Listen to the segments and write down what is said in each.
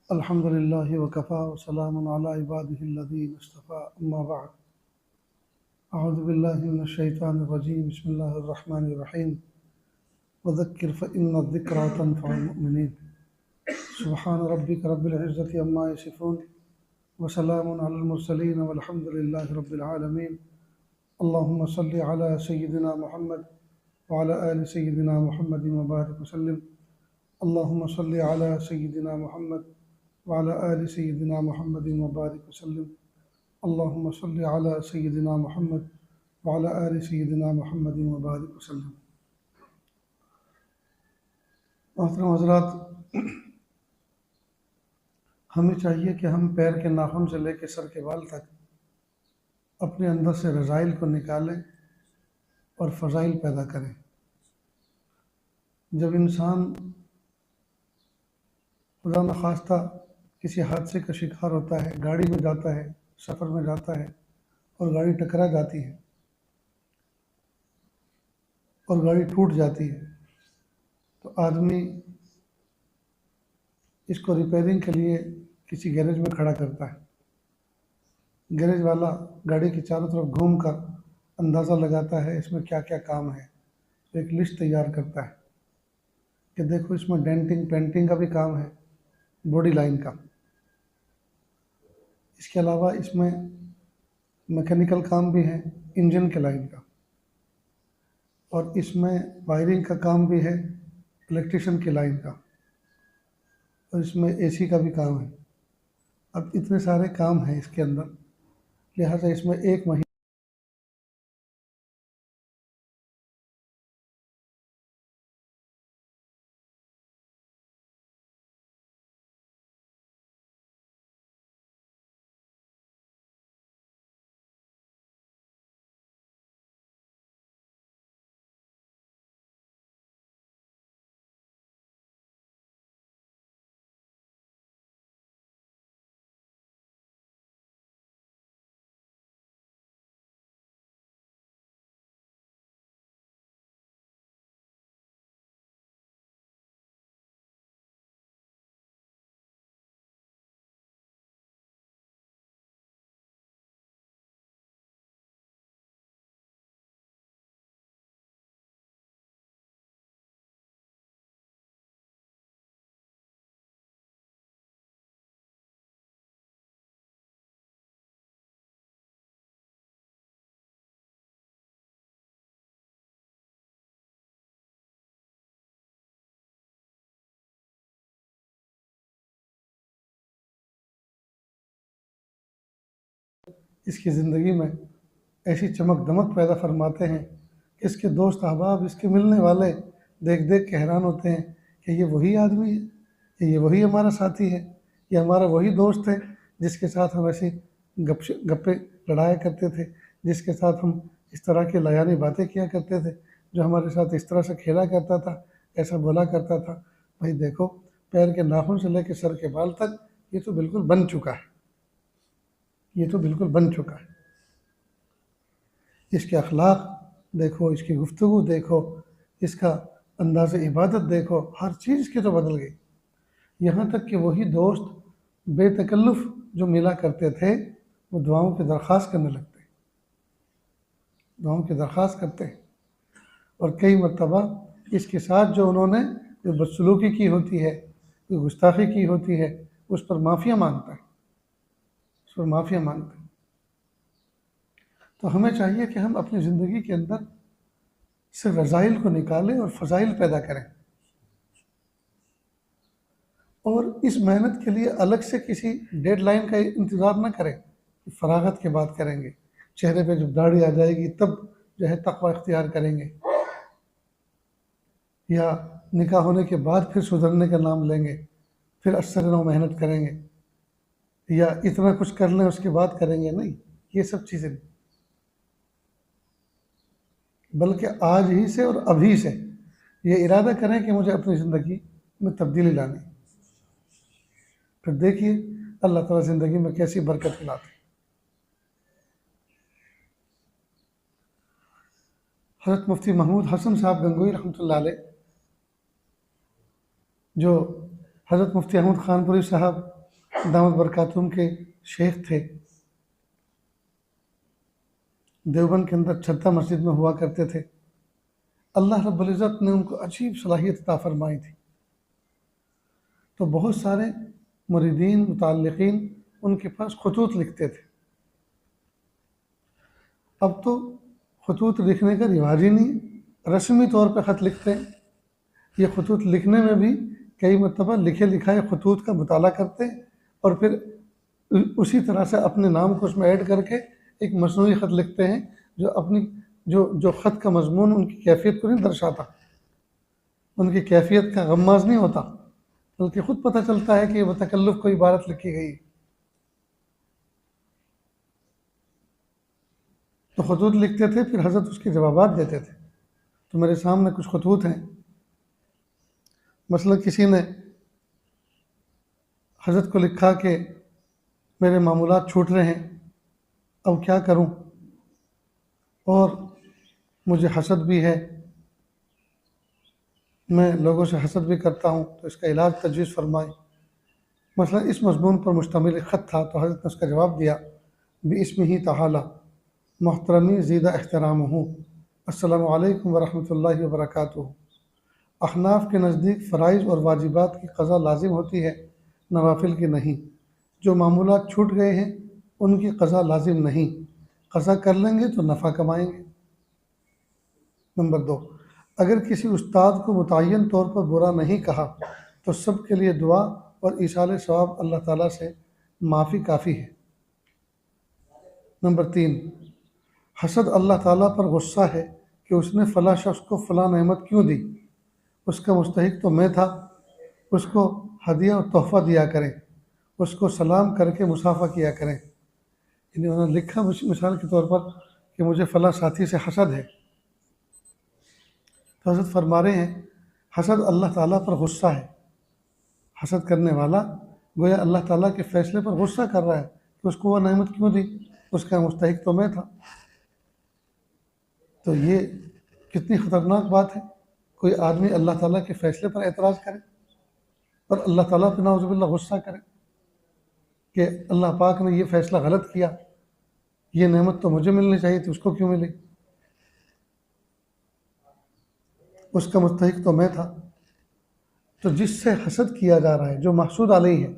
अल्हम्दुलिल्लाहि वकफ़ा वसलामुन अला इबादिहिल्लज़ीना इस्तफ़ा अम्मा बअद अऊज़ु बिल्लाहि मिनश शैतानिर रजीम बिस्मिल्लाहिर रहमानिर रहीम वज़क्किर फ़इन्न ज़िक्रा तनफ़उल मुमिनीन सुब्हान रब्बिका रब्बिल इज़्ज़ति अम्मा यसिफ़ून व सलामुन अलल मुरसलीन वल्हम्दुलिल्लाहि रब्बिल आलमीन अल्लाहुम्मा सल्लि अला सय्यिदिना मुहम्मद व अला आलि सय्यिदिना मुहम्मदिन व बारिक वसल्लिम अल्लाहुम्मा सल्लि अला सय्यिदिना मुहम्मद वाला आलि सय्यिदिना मुहम्मदिन व बारिक वसल्लिम अल्लाहुम्मा सल्लि अला सय्यिदिना मुहम्मद वाला आलि सय्यिदिना मुहम्मदिन व बारिक वसल्लिम। मोहतरम हज़रात, हमें चाहिए कि हम पैर के नाखून से लेकर सर के बाल तक अपने अंदर से रज़ाइल को निकालें और फ़ज़ाइल पैदा करें। जब इंसान खुदा न खास्ता किसी हादसे का शिकार होता है, गाड़ी में जाता है, सफ़र में जाता है और गाड़ी टकरा जाती है और गाड़ी टूट जाती है, तो आदमी इसको रिपेयरिंग के लिए किसी गैरेज में खड़ा करता है। गैरेज वाला गाड़ी के चारों तरफ घूम कर अंदाज़ा लगाता है इसमें क्या क्या काम है, तो एक लिस्ट तैयार करता है कि देखो इसमें डेंटिंग पेंटिंग का भी काम है, बॉडी लाइन का। इसके अलावा इसमें मैकेनिकल काम भी है, इंजन के लाइन का, और इसमें वायरिंग का काम भी है, इलेक्ट्रिशियन की लाइन का, और इसमें एसी का भी काम है। अब इतने सारे काम हैं इसके अंदर, लिहाजा इसमें एक महीने इसकी ज़िंदगी में ऐसी चमक दमक पैदा फरमाते हैं कि इसके दोस्त अहबाब, इसके मिलने वाले देख देख के हैरान होते हैं कि ये वही आदमी है, कि ये वही हमारा साथी है, ये हमारा वही दोस्त है जिसके साथ हम ऐसी गप्पे लड़ाया करते थे, जिसके साथ हम इस तरह की लायानी बातें किया करते थे, जो हमारे साथ इस तरह से खेला करता था, ऐसा बोला करता था। भाई देखो, पैर के नाखून से लेकर सर के बाल तक ये तो बिल्कुल बन चुका है, ये तो बिल्कुल बन चुका है। इसके अखलाक देखो, इसकी गुफ्तगू देखो, इसका अंदाज़ इबादत देखो, हर चीज़ की तो बदल गई। यहाँ तक कि वही दोस्त बेतकल्लुफ़ जो मिला करते थे वो दुआओं की दरख्वास्त करने लगते, दुआओं की दरख्वास्त करते हैं। और कई मरतबा इसके साथ जो उन्होंने कोई बदसलूकी की होती है, कोई गुस्ताखी की होती है, उस पर माफ़िया मांगता है, उस पर माफ़िया मांगता है। तो हमें चाहिए कि हम अपनी ज़िंदगी के अंदर से रज़ाइल को निकालें और फ़ज़ाइल पैदा करें, और इस मेहनत के लिए अलग से किसी डेडलाइन का इंतज़ार न करें कि फ़रागत के बाद करेंगे, चेहरे पे जब दाढ़ी आ जाएगी तब जो है तक़वा इख्तियार करेंगे, या निकाह होने के बाद फिर सुधरने का नाम लेंगे, फिर असर नौ मेहनत करेंगे, या इतना कुछ कर लें उसके बाद करेंगे। नहीं, ये सब चीज़ें नहीं, बल्कि आज ही से और अभी से ये इरादा करें कि मुझे अपनी ज़िंदगी में तब्दीली लानी। फिर देखिए अल्लाह ताला ज़िंदगी में कैसी बरकत लाते। हज़रत मुफ्ती महमूद हसन साहब गंगोई रहमतुल्लाह अलैह, जो हज़रत मुफ्ती अहमद खानपुरी साहब दामद बरकातुम के शेख थे, देवबंद के अंदर छत्ता मस्जिद में हुआ करते थे। अल्लाह रब्बुल इज़्ज़त ने उनको अजीब सलाहियत अता फरमाई थी, तो बहुत सारे मुरीदीन मुताल्लिकीन उनके पास खतूत लिखते थे। अब तो खतूत लिखने का रिवाज ही नहीं, रस्मी तौर पर ख़त लिखते हैं। ये खतूत लिखने में भी कई मरतबा लिखे लिखाए खतूत का मुताला करते हैं और फिर उसी तरह से अपने नाम को उसमें ऐड करके एक मसनूई ख़त लिखते हैं जो अपनी जो ख़त का मजमून उनकी कैफियत को नहीं दर्शाता, उनकी कैफियत का गम्माज नहीं होता, बल्कि ख़ुद पता चलता है कि बतकल्लुफ़ कोई इबारत लिखी गई। तो खतूत लिखते थे, फिर हज़रत उसके जवाबात देते थे। तो मेरे सामने कुछ खतूत हैं। मसलन किसी ने हज़रत को लिखा कि मेरे मामूलात छूट रहे हैं, अब क्या करूं, और मुझे हसद भी है, मैं लोगों से हसद भी करता हूं, तो इसका इलाज तजवीज़ फरमाए। मसलन इस मज़मून पर मुश्तमिल एक ख़त था, तो हज़रत ने उसका जवाब दिया, बिस्मिही तआला मोहतरमी ज़ीदा एहतरामहू, अस्सलामु अलैकुम वरहमतुल्लाहि वबरकातुहू। अहनाफ के नज़दीक फ़राइज़ और वाजिबात की क़ज़ा लाजिम होती है, नवाफिल की नहीं। जो मामूलात छूट गए हैं उनकी क़ज़ा लाजिम नहीं, क़ज़ा कर लेंगे तो नफ़ा कमाएंगे। नंबर 2, अगर किसी उस्ताद को मुतय्यन तौर पर बुरा नहीं कहा तो सब के लिए दुआ और ईसाल सवाब अल्लाह ताला से माफ़ी काफ़ी है। नंबर 3, हसद अल्लाह ताला पर गुस्सा है कि उसने फ़लाँ शख्स को फ़लाँ नेमत क्यों दी, उसका मुस्तहिक तो मैं था, उसको हदिया और तोहफ़ा दिया करें, उसको सलाम करके मुसाफ़ा किया करें। इन्होंने लिखा मिसाल के तौर पर कि मुझे फ़लाँ साथी से हसद है। तो हज़रत फरमा रहे हैं हसद अल्लाह ताला पर गुस्सा है। हसद करने वाला गोया अल्लाह ताला के फ़ैसले पर गुस्सा कर रहा है कि उसको वह नेमत क्यों दी, उसका मुस्तहिक तो मैं था। तो ये कितनी ख़तरनाक बात है, कोई आदमी अल्लाह ताला के फ़ैसले पर एतराज़ करे और अल्लाह ताला पे नाउज़ुबिल्लाह गुस्सा करे कि अल्लाह पाक ने ये फ़ैसला गलत किया, ये नेमत तो मुझे मिलनी चाहिए थी, उसको क्यों मिली, उसका मुस्तहिक तो मैं था। तो जिससे हसद किया जा रहा है, जो महसूद अलैहि है,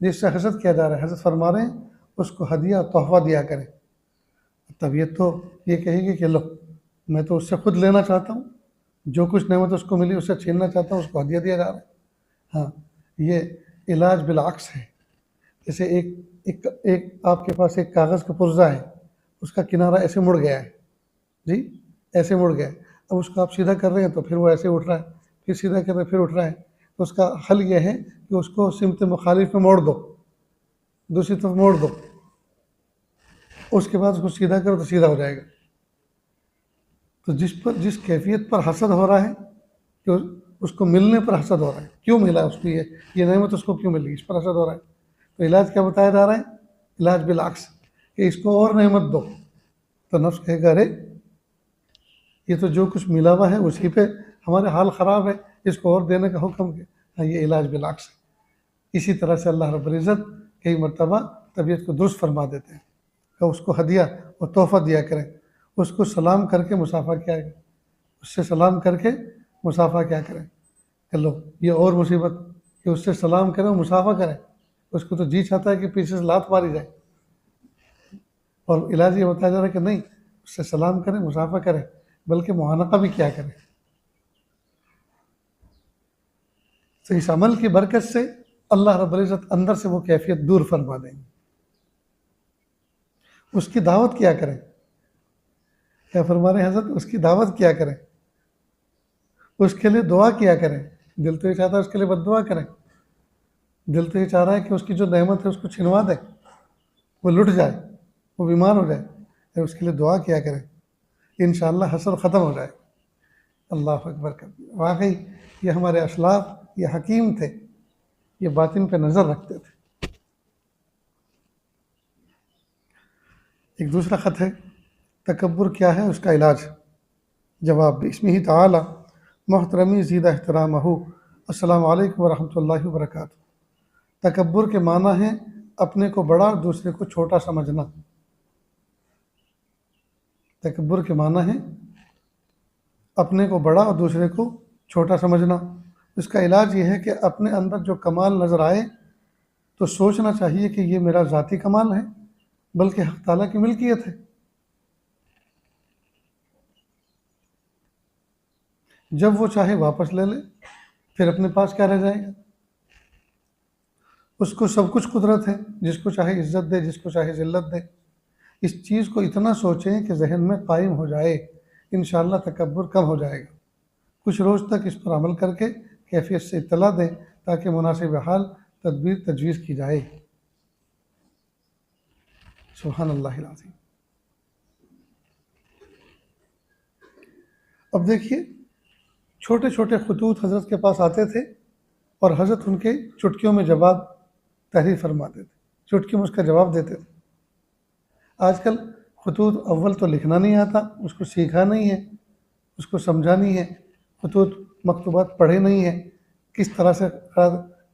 जिससे हसद किया जा रहा है, हज़रत फरमा रहे हैं उसको हदिया तोहफ़ा दिया करें। तबीयत तो ये कहेगी कि लो मैं तो उससे खुद लेना चाहता हूँ, जो कुछ नेमत उसको मिली उससे छीनना चाहता हूँ, उसको हदिया दिया जा रहा है। हाँ, ये इलाज बिलाक्स है। जैसे एक आपके पास एक कागज़ का पुर्जा है, उसका किनारा ऐसे मुड़ गया है जी, ऐसे मुड़ गया है। अब उसको आप सीधा कर रहे हैं तो फिर वो ऐसे उठ रहा है, फिर सीधा कर रहे हैं फिर उठ रहा है। तो उसका हल यह है कि उसको सिमत मुखालिफ में मोड़ दो, दूसरी तरफ मोड़ दो, उसके बाद उसको सीधा करो तो सीधा हो जाएगा। तो जिस कैफियत पर हसद हो रहा है कि उसको मिलने पर हसद हो रहा है, क्यों मिला उसको, ये नेमत उसको क्यों मिली, इस पर हसद हो रहा है। तो इलाज क्या बताया जा रहा है, इलाज बिलाक्स, कि इसको और नेमत दो। तो नफ्स कहेगा अरे ये तो जो कुछ मिला हुआ है उसी पे हमारे हाल ख़राब है, इसको और देने का हुक्म किया। हाँ, ये इलाज बिलाक्स है। इसी तरह से अल्लाह रब्बुल इज़्ज़त कई मरतबा तबीयत को दुरुस्त फरमा देते हैं कि उसको हदिया और तोहफ़ा दिया करें, उसको सलाम करके मुसाफ़ा किया करें, उससे सलाम करके मुसाफ़ा क्या करें। कर लो ये और मुसीबत कि उससे सलाम करें मुसाफ़ा करें, उसको तो जी चाहता है कि पीछे से लात मारी जाए, और इलाज ये बताया जा रहा है कि नहीं, उससे सलाम करें मुसाफ़ा करें, बल्कि मुआनका भी क्या करें। तो इस अमल की बरकत से अल्लाह रब्बुल इज़्ज़त अंदर से वो कैफियत दूर फरमा देंगे। उसकी दावत क्या करें, क्या फरमा रहे हैं हज़रत, उसकी दावत क्या करें, उसके लिए दुआ किया करें। दिल तो ये चाहता है उसके लिए बद्दुआ करें, दिल तो ये चाह रहा है कि उसकी जो नेमत है उसको छिनवा दें, वो लुट जाए, वो बीमार हो जाए, तो उसके लिए दुआ किया करें, इंशाअल्लाह हसद ख़त्म हो जाए। अल्लाह अकबर कर। वाकई ये हमारे असलाफ, ये हकीम थे, ये बातिन पे नज़र रखते थे। एक दूसरा ख़त है, तकब्बुर क्या है उसका इलाज। जवाब, बिस्मिही तआला मोहतरमी ज़ीदा एहतरामहू, अस्सलामु अलैकुम वरहमतुल्लाहि वबरकातुहू। तकब्बुर के माना है अपने को बड़ा और दूसरे को छोटा समझना। तकब्बुर के माना है अपने को बड़ा और दूसरे को छोटा समझना। इसका इलाज ये है कि अपने अंदर जो कमाल नज़र आए तो सोचना चाहिए कि ये मेरा ज़ाती कमाल है, बल्कि हक़ ताला की मिल्कियत है। जब वो चाहे वापस ले ले, फिर अपने पास क्या रह जाएगा। उसको सब कुछ कुदरत है, जिसको चाहे इज्जत दे, जिसको चाहे ज़िल्लत दे। इस चीज़ को इतना सोचें कि जहन में कायम हो जाए, इंशाअल्लाह तकब्बुर कम हो जाएगा। कुछ रोज़ तक इस पर अमल करके कैफियत से इत्तला दें ताकि मुनासिब हाल तदबीर तजवीज़ की जाए। सुभान अल्लाहिल अज़ीम। अब देखिए, छोटे छोटे खतूत हज़रत के पास आते थे और हज़रत उनके चुटकियों में जवाब तहरीर फरमाते थे, चुटकी में उसका जवाब देते थे। आजकल खतूत अव्वल तो लिखना नहीं आता, उसको सीखा नहीं है, उसको समझा नहीं है, खतूत मकतूबात पढ़े नहीं है, किस तरह से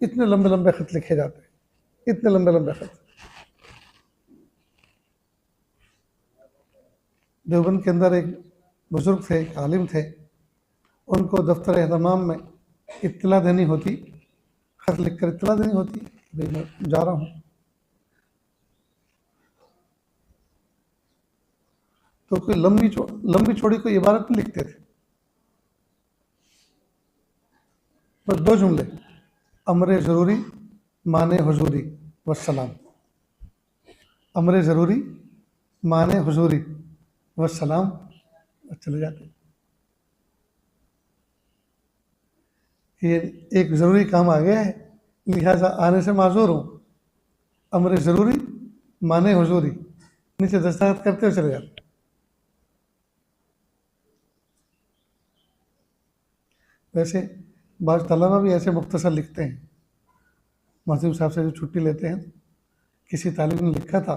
इतने लंबे लंबे ख़त लिखे जाते हैं, इतने लंबे लंबे ख़त। देवबंद के अंदर एक बुज़ुर्ग थे, एक आलिम थे, उनको दफ्तर एहतमाम में इत्तला देनी होती, ख़त लिख कर इत्तला देनी होती, भाई मैं जा रहा हूँ। तो कोई लंबी चौड़ी कोई इबारत नहीं लिखते थे, बस 2 जुमले, अमरे ज़रूरी माने हुजूरी वस्सलाम। अमरे ज़रूरी माने हुजूरी वस्सलाम, चले जाते। ये एक ज़रूरी काम आ गया है, लिहाजा आने से माजूर हूँ। अमरे ज़रूरी माने हुजूरी, नीचे दस्तखत करते हुए चले जाते। वैसे बाज़ तलबा भी ऐसे मुख्तसर लिखते हैं। मासिम साहब से जो छुट्टी लेते हैं, किसी तालिब ने लिखा था,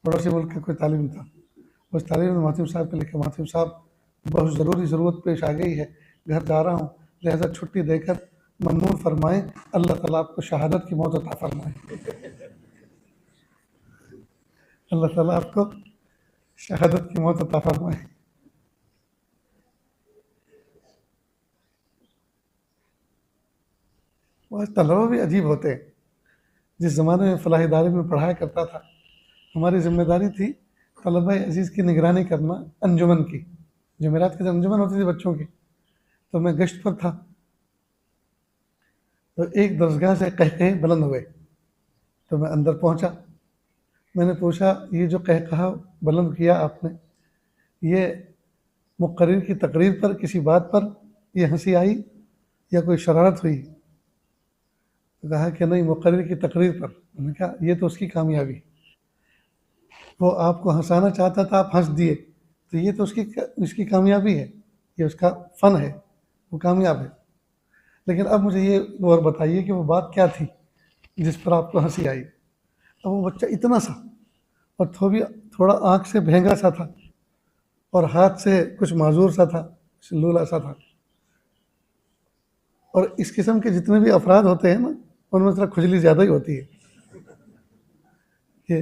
पड़ोसी मुल्क के कोई तालिब था, उस तालिब ने मासिम साहब को लिखा, मासिम साहब बहुत ज़रूरी ज़रूरत पेश आ गई है, घर जा रहा हूँ, लिहाजा छुट्टी देकर ममनून फरमाएँ, अल्लाह ताला आपको शहादत की मौत अता फरमाए। अल्लाह ताला आपको शहादत की मौत अता फरमाए। आज तलबा भी अजीब होते हैं। जिस ज़माने में फलाह इदारे में पढ़ाया करता था, हमारी ज़िम्मेदारी थी तलबा अजीज़ की निगरानी करना अंजुमन की। जमेरात की अंजुमन होती थी बच्चों की, तो मैं गश्त पर था, तो एक दरसगाह से कहकहे बुलंद हुए, तो मैं अंदर पहुंचा। मैंने पूछा, ये जो कहकहा बुलंद किया आपने, ये मुक़र्रिर की तकरीर पर, किसी बात पर ये हंसी आई या कोई शरारत हुई? तो कहा कि नहीं, मुक़र्रिर की तकरीर पर। मैंने कहा ये तो उसकी कामयाबी, वो आपको हंसाना चाहता था, आप हंस दिए, तो ये तो उसकी कामयाबी है, ये उसका फ़न है, वो कामयाब है। लेकिन अब मुझे ये और बताइए कि वो बात क्या थी जिस पर आपको हंसी आई? अब वो बच्चा इतना सा और थोड़ा आँख से भेंगा सा था और हाथ से कुछ माजूर सा था, लूला सा था। और इस किस्म के जितने भी अफराद होते हैं ना, उनमें थोड़ा खुजली ज़्यादा ही होती है। कि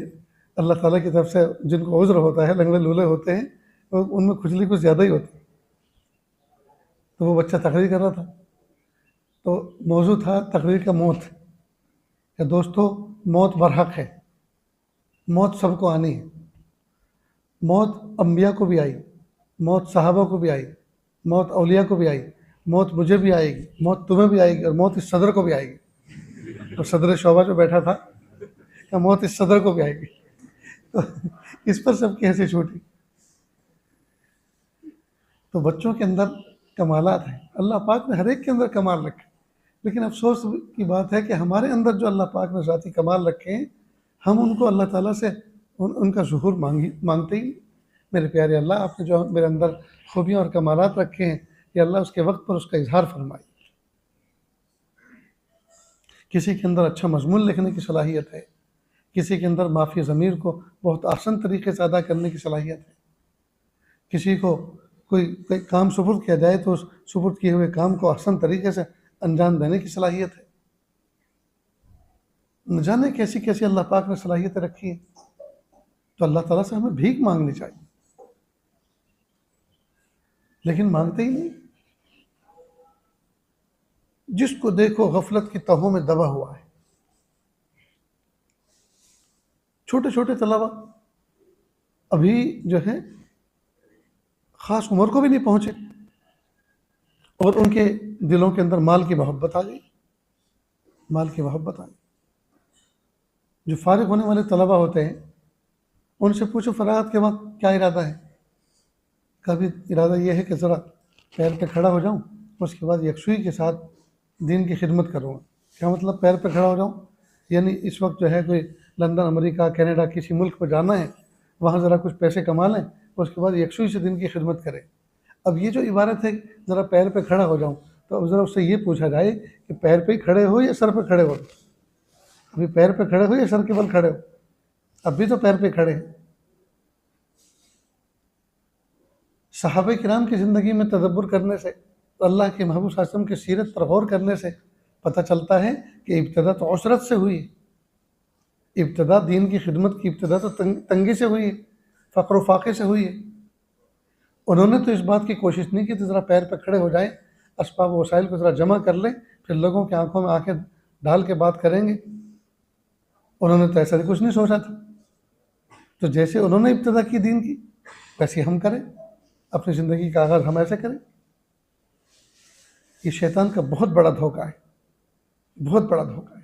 अल्लाह ताला की तरफ से जिनको उज़्र होता है, लंगड़े लूले होते हैं, तो उनमें खुजली कुछ ज़्यादा ही होती है। तो वो बच्चा तकरीर कर रहा था, तो मौजू था तकरीर का मौत, कि दोस्तों मौत बरहक है, मौत सबको आनी है। मौत अम्बिया को भी आई, मौत सहाबा को भी आई, मौत औलिया को भी आई, मौत मुझे भी आएगी, मौत तुम्हें भी आएगी, और मौत इस सदर को भी आएगी। तो सदर शोभा जो बैठा था, या मौत इस सदर को भी आएगी। तो इस पर सबकी हंसी छूटी। तो बच्चों के अंदर कमालात हैं, अल्लाह पाक ने हर एक के अंदर कमाल रखे, लेकिन अफसोस की बात है कि हमारे अंदर जो अल्लाह पाक ने ज़ाती कमाल रखे हैं, हम उनको अल्लाह ताला से उनका ज़ुहूर मांगते ही। मेरे प्यारे अल्लाह, आपने जो मेरे अंदर खूबियाँ और कमालात रखे हैं, ये अल्लाह उसके वक्त पर उसका इजहार फरमाए। किसी के अंदर अच्छा मजमून लिखने की सलाहियत है, किसी के अंदर माफ़ी ज़मीर को बहुत आसान तरीके से अदा करने की सलाहियत है, किसी को कोई काम सुपुर्द किया जाए तो उस सुपुर्द किए हुए काम को आसान तरीके से अंजाम देने की सलाहियत है। न जाने कैसी कैसी अल्लाह पाक ने सलाहियतें रखी हैं। तो अल्लाह ताला से हमें भीख मांगनी चाहिए, लेकिन मांगते ही नहीं। जिसको देखो गफलत की तहों में दबा हुआ है। छोटे छोटे तलबा अभी जो है ख़ास उम्र को भी नहीं पहुँचे और उनके दिलों के अंदर माल की मोहब्बत आ गई, माल की मोहब्बत आ गई। जो फारिग होने वाले तलबा होते हैं उनसे पूछो फरागत के वक्त क्या इरादा है। कभी इरादा ये है कि ज़रा पैर पे खड़ा हो जाऊं, उसके बाद यकसुई के साथ दीन की खिदमत करूँगा। क्या मतलब पैर पे खड़ा हो जाऊं? यानी इस वक्त जो है कोई लंदन, अमेरिका, कनाडा किसी मुल्क को जाना है, वहाँ ज़रा कुछ पैसे कमा लें, उसके बाद यकसुई से दिन की खिदमत करें। अब ये जो इबारत है ज़रा पैर पे खड़ा हो जाऊं, तो अब ज़रा उससे ये पूछा जाए कि पैर पे ही खड़े हो या सर पे खड़े हो? अभी पैर पे खड़े हो या सर के बल खड़े हो? अभी तो पैर पे खड़े हैं। सहाबे किराम की ज़िंदगी में तदब्बुर करने से, अल्लाह के महबूब सल्लल्लाहु अलैहि वसल्लम की सीरत पर गौर करने से पता चलता है कि इब्तिदा तो उसरत से हुई, इब्तिदा दीन की खिदमत की इब्तिदा तो तंगी से हुई, फ़क्र फाक़े से हुई है। उन्होंने तो इस बात की कोशिश नहीं की थी ज़रा पैर पर खड़े हो जाएं, असबाब वसाइल को ज़रा जमा कर लें, फिर लोगों की आंखों में आंखें डाल के बात करेंगे। उन्होंने तो ऐसा कुछ नहीं सोचा था। तो जैसे उन्होंने इब्तिदा की दीन की, वैसे हम करें, अपनी ज़िंदगी का आगाज़ हम ऐसे करें। ये शैतान का बहुत बड़ा धोखा है, बहुत बड़ा धोखा है।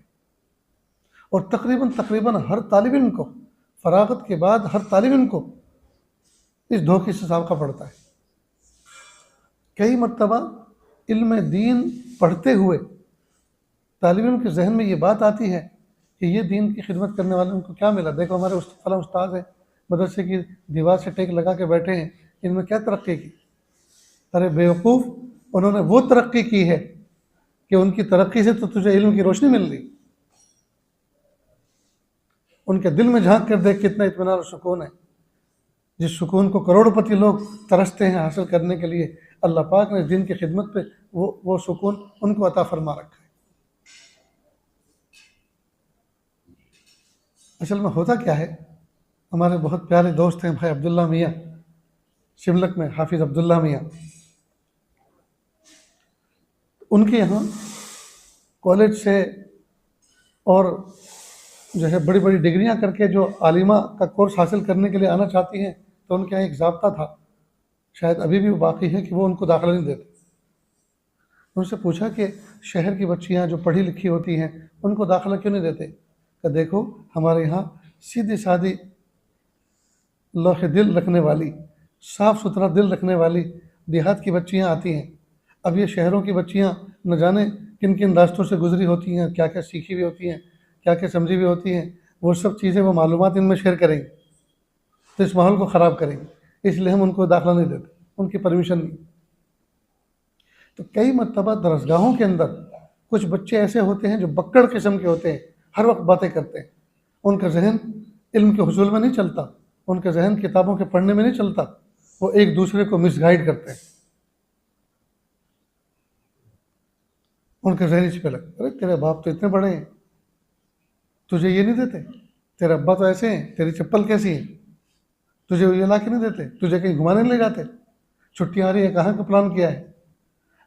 और तकरीबन हर तालिब इल्म को, फरागत के बाद हर तालिब इल्म को इस धोखे से सामना पड़ता है। कई मरतबा इल्म दीन पढ़ते हुए तालिब इल्म के जहन में ये बात आती है कि ये दीन की खिदमत करने वाले उनको क्या मिला, देखो हमारे फला उस्ताद है, मदरसे की दीवार से टेक लगा के बैठे हैं, इनमें क्या तरक्की की? अरे बेवकूफ़, उन्होंने वो तरक्की की है कि उनकी तरक्की से तो तुझे इल्म की रोशनी मिल रही। उनके दिल में झांक कर देख कितना इत्मीनान और सुकून है। जिस सुकून को करोड़पति लोग तरसते हैं हासिल करने के लिए, अल्लाह पाक ने दिन की खिदमत पे वो सुकून उनको अता फरमा रखा है। असल में होता क्या है, हमारे बहुत प्यारे दोस्त हैं भाई अब्दुल्ला मियाँ, शिमलक में हाफिज़ अब्दुल्ला मियाँ। उनके यहाँ कॉलेज से और जो है बड़ी बड़ी डिग्रियां करके जो आलिमा का कोर्स हासिल करने के लिए आना चाहती हैं, तो उनके यहाँ एक ज़ाब्ता था, शायद अभी भी वो बाकी है, कि वो उनको दाखिला नहीं देते। उनसे पूछा कि शहर की बच्चियां जो पढ़ी लिखी होती हैं उनको दाखिला क्यों नहीं देते? कि देखो हमारे यहाँ सीधी सादी लौह दिल रखने वाली, साफ़ सुथरा दिल रखने वाली देहात की बच्चियाँ आती हैं। अब ये शहरों की बच्चियाँ न जाने किन किन रास्तों से गुजरी होती हैं, क्या क्या सीखी हुई होती हैं, क्या क्या समझी हुई होती हैं, वो सब चीज़ें वो मालूमात इनमें शेयर करेंगे, तो इस माहौल को ख़राब करेंगे, इसलिए हम उनको दाखिला नहीं देते, उनकी परमिशन नहीं। तो कई मरतबा दरसगाहों के अंदर कुछ बच्चे ऐसे होते हैं जो बक्कड़ किस्म के होते हैं, हर वक्त बातें करते हैं, उनका जहन इल्म के हुसूल में नहीं चलता, उनका जहन किताबों के पढ़ने में नहीं चलता, वो एक दूसरे को मिसगाइड करते हैं। उनके जहन इस पे लग, अरे तेरे बाप तो इतने बड़े हैं, तुझे ये नहीं देते, तेरे अब्बा तो ऐसे हैं, तेरी चप्पल कैसी है, तुझे ये ला के नहीं देते, तुझे कहीं घुमाने नहीं ले जाते, छुट्टियाँ आ रही है, कहाँ का प्लान किया है।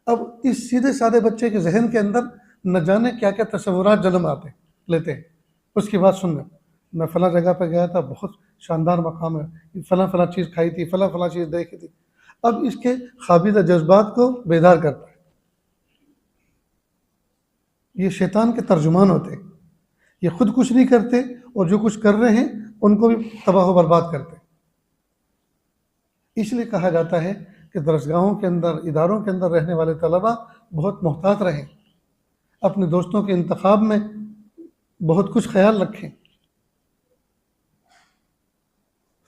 अब इस सीधे साधे बच्चे के जहन के अंदर न जाने क्या क्या तस्वुरात जन्म आते लेते हैं। उसकी बात सुनना, मैं फ़लाँ जगह पर गया था, बहुत शानदार मकाम है, फ़लाँ फ़लाँ चीज़ खाई थी, फ़लाँ फ़लाँ चीज़ देखी थी। अब इसके खाबिदा जज्बात को बेदार करता है। ये शैतान के तर्जुमान होते हैं, ये खुद कुछ नहीं करते और जो कुछ कर रहे हैं उनको भी तबाह व बर्बाद करते हैं। इसलिए कहा जाता है कि दरसगाहों के अंदर, इदारों के अंदर रहने वाले तलबा बहुत मोहतात रहें, अपने दोस्तों के इंतखाब में बहुत कुछ ख्याल रखें,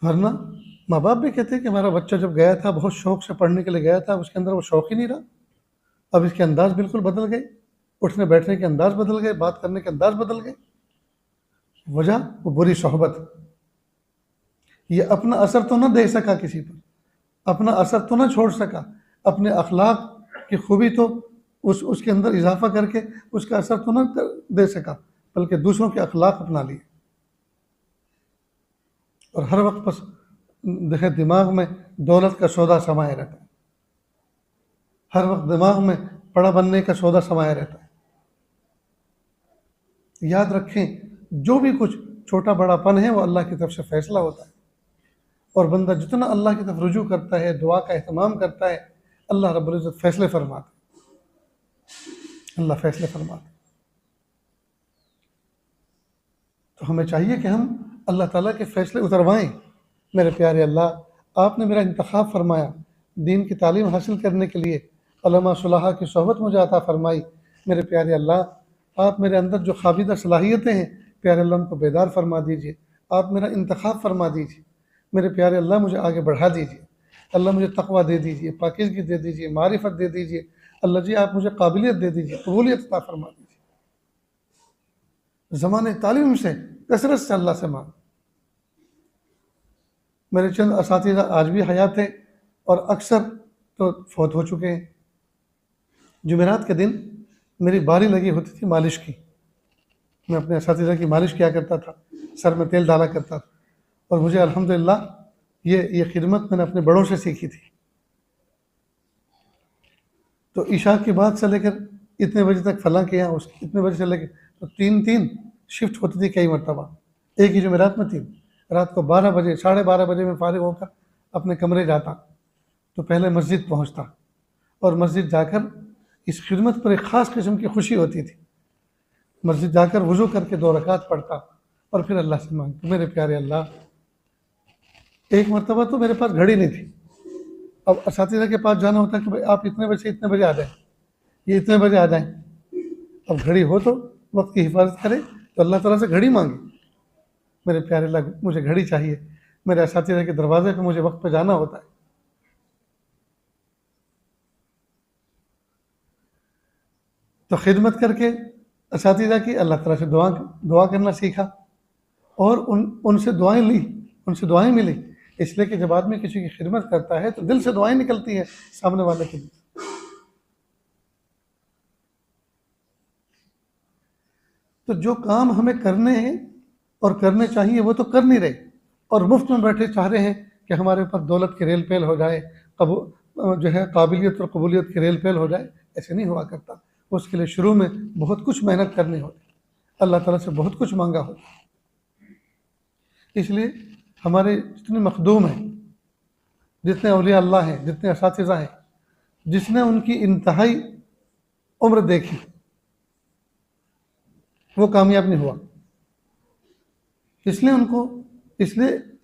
वरना माँ बाप भी कहते हैं कि हमारा बच्चा जब गया था बहुत शौक़ से पढ़ने के लिए गया था, उसके अंदर वो शौक़ ही नहीं रहा, अब इसके अंदाज़ बिल्कुल बदल गए, उठने बैठने के अंदाज़ बदल गए, बात करने के अंदाज़ बदल गए। वजह वो बुरी सोहबत। ये अपना असर तो न दे सका किसी पर, अपना असर तो न छोड़ सका, अपने अखलाक की खूबी तो उसके अंदर इजाफा करके उसका असर तो न दे सका, बल्कि दूसरों के अखलाक अपना लिए। और हर वक्त बस देखे दिमाग में दौलत का सौदा समाया रहता है, हर वक्त दिमाग में बड़ा बनने का सौदा समाया रहता है। याद रखें, जो भी कुछ छोटा बड़ापन है वो अल्लाह की तरफ से फैसला होता है, और बंदा जितना अल्लाह की तरफ रुजू करता है, दुआ का एहतमाम करता है, अल्लाह रब्बुल इज़्ज़त फैसले फरमाते, अल्लाह फैसले फरमाते। तो हमें चाहिए कि हम अल्लाह ताला के फैसले उतरवाएं। मेरे प्यारे अल्लाह, आपने मेरा इंतखाब फरमाया, दीन की तालीम हासिल करने के लिए उलमा सुलहा की सोहबत मुझे अता फरमाई। मेरे प्यारे अल्लाह, आप मेरे अंदर जो खाबिदा सलाहियतें हैं, प्यारे अल्लाह उनको बेदार फरमा दीजिए। आप मेरा इंतखाब फरमा दीजिए। मेरे प्यारे अल्लाह, मुझे आगे बढ़ा दीजिए। अल्लाह मुझे तक़वा दे दीजिए, पाकीज़गी दे दीजिए, मारिफत दे दीजिए। अल्लाह जी, आप मुझे काबिलियत दे दीजिए, कबूलियत अता फरमा दीजिए। ज़माने तालीम से कसरत से अल्लाह से मांग। मेरे चंद असातिज़ा आज भी हयात हैं और अक्सर तो फौत हो चुके हैं। जुमेरात के दिन मेरी बारी लगी होती थी मालिश की। मैं अपने असातिज़ा की मालिश किया करता था, सर में तेल डाला करता था, और मुझे अल्हम्दुलिल्लाह ये खिदमत मैंने अपने बड़ों से सीखी थी। तो इशा के बाद से लेकर इतने बजे तक फलां के यहाँ, उस इतने बजे से लेकर तो 3-3 शिफ्ट होती थी कई मरतबा, एक ही जुमेरात में 3। रात को 12 बजे, 12:30 बजे में फारिग होकर अपने कमरे जाता, तो पहले मस्जिद पहुँचता, और मस्जिद जाकर इस खिदमत पर एक ख़ास किस्म की खुशी होती थी। मस्जिद जाकर वज़ू करके 2 रकात पढ़ता और फिर अल्लाह से मांगता। मेरे प्यारे अल्लाह, एक मरतबा तो मेरे पास घड़ी नहीं थी। अब असातिज़ा के पास जाना होता कि भाई आप इतने बजे से इतने बजे आ जाएँ, ये इतने बजे आ जाएँ। अब घड़ी हो तो वक्त की हिफाजत करे, तो अल्लाह ताला से घड़ी मांगे। मेरे प्यारे अल्लाह, मुझे घड़ी चाहिए। मेरे असातिज़ा के दरवाजे पे मुझे वक्त पे जाना होता है। तो खिदमत करके असातिज़ा की अल्लाह ताला से दुआ करना सीखा, और उनसे दुआएं ली, उनसे दुआएं मिली। इसलिए कि जब आदमी किसी की खिदमत करता है तो दिल से दुआएं निकलती हैं सामने वाले के लिए। तो जो काम हमें करने हैं और करने चाहिए वो तो कर नहीं रहे, और मुफ्त में बैठे चाह रहे हैं कि हमारे ऊपर दौलत की रेल पेल हो जाए, जो है काबिलियत और कबूलियत की रेल पेल हो जाए। ऐसे नहीं हुआ करता। उसके लिए शुरू में बहुत कुछ मेहनत करनी होती, अल्लाह ताला से बहुत कुछ मांगा होता। इसलिए हमारे जितने मखदूम हैं, जितने औलिया अल्लाह हैं, जितने असातिज़ा हैं, जिसने उनकी इंतहाई उम्र देखी वो कामयाब नहीं हुआ। इसलिए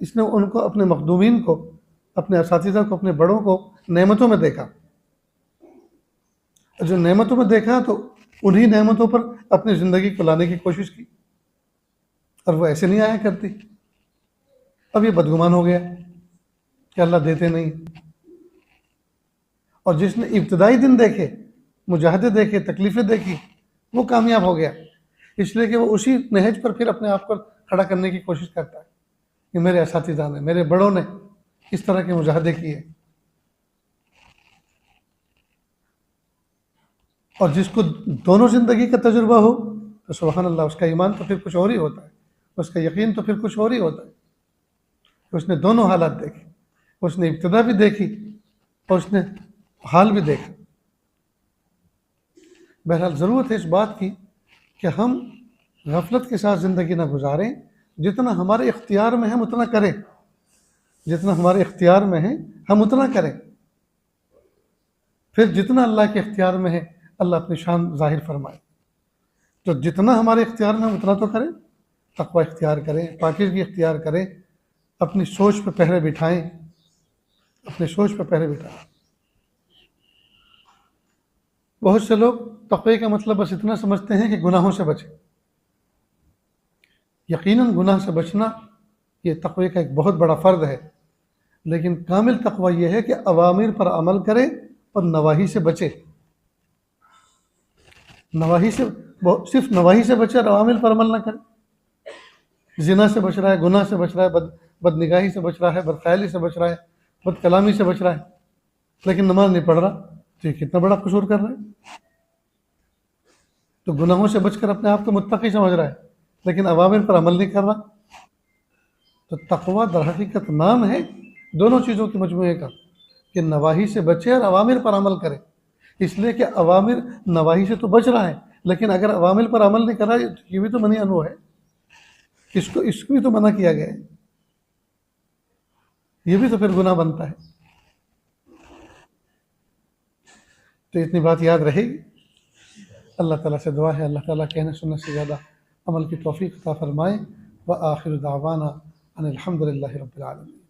इसने उनको, अपने मखदूमीन को, अपने असातिज़ा को, अपने बड़ों को नेमतों में देखा। जो नेमतों में देखा तो उन्हीं नेमतों पर अपनी ज़िंदगी को लाने की कोशिश की, और वो ऐसे नहीं आया करती। अब ये बदगुमान हो गया कि अल्लाह देते नहीं। और जिसने इब्तदाई दिन देखे, मुजाहदे देखे, तकलीफ़ें देखी, वो कामयाब हो गया। इसलिए कि वो उसी नहज पर फिर अपने आप को खड़ा करने की कोशिश करता है कि मेरे असातिज़ा ने, मेरे बड़ों ने इस तरह के मुजाहदे किए। और जिसको दोनों ज़िंदगी का तजुर्बा हो तो सुभान अल्लाह, उसका ईमान तो फिर कुछ और ही होता है, उसका यकीन तो फिर कुछ और ही होता है। उसने दोनों हालात देखे, उसने इब्तिदा भी देखी और उसने हाल भी देखा। बहरहाल ज़रूरत है इस बात की कि हम गफलत के साथ ज़िंदगी ना गुजारें। जितना हमारे इख्तियार में है हम उतना करें, जितना हमारे इख्तियार में है हम उतना करें। फिर जितना अल्लाह के इख्तियार में है अल्लाह अपनी शान ज़ाहिर फरमाए। तो जितना हमारे इख्तियार में हम उतना तो करें, तक़वा इख्तियार करें, पाकीज़गी इख्तियार करें, अपनी सोच पर पहरे बिठाएं, अपनी सोच पर पहरे बिठाएं। बहुत से लोग तक़वे का मतलब बस इतना समझते हैं कि गुनाहों से बचें। यकीनन गुनाह से बचना ये तक़वे का एक बहुत बड़ा फ़र्ज़ है, लेकिन कामिल तक़वा ये है कि अवामिर पर अमल करे और नवाही से बचे। नवाही से, सिर्फ नवाही से बचे और अवामिर पर अमल ना करे। ज़िना से बच रहा है, गुनाह से बच रहा है, बदनिगाही से बच रहा है, बदख्याली से बच रहा है, बदकलामी से बच रहा है, लेकिन नमाज नहीं पढ़ रहा, तो ये कितना बड़ा कसूर कर रहा है। तो गुनाहों से बचकर अपने आप को मुत्तकी समझ रहा है, लेकिन अवामिर पर अमल नहीं कर रहा। तो तकवा दर हकीकत नाम है दोनों चीज़ों के मजमूए का, कि नवाही से बचे और अवामिर पर अमल करे। इसलिए कि अवामिर नवाही से तो बच रहा है, लेकिन अगर अवामिर पर अमल नहीं कर रहा है तो ये भी तो मनी अनु है, इसको भी तो मना किया गया है, ये भी तो फिर गुनाह बनता है। तो इतनी बात याद रहेगी। अल्लाह ताला से दुआ है अल्लाह ताला कहने सुनने से ज़्यादा अमल की तौफीक अता फरमाए। व आखिर दावाना अनिल हम्दुलिल्लाहि रब्बिल आलमीन।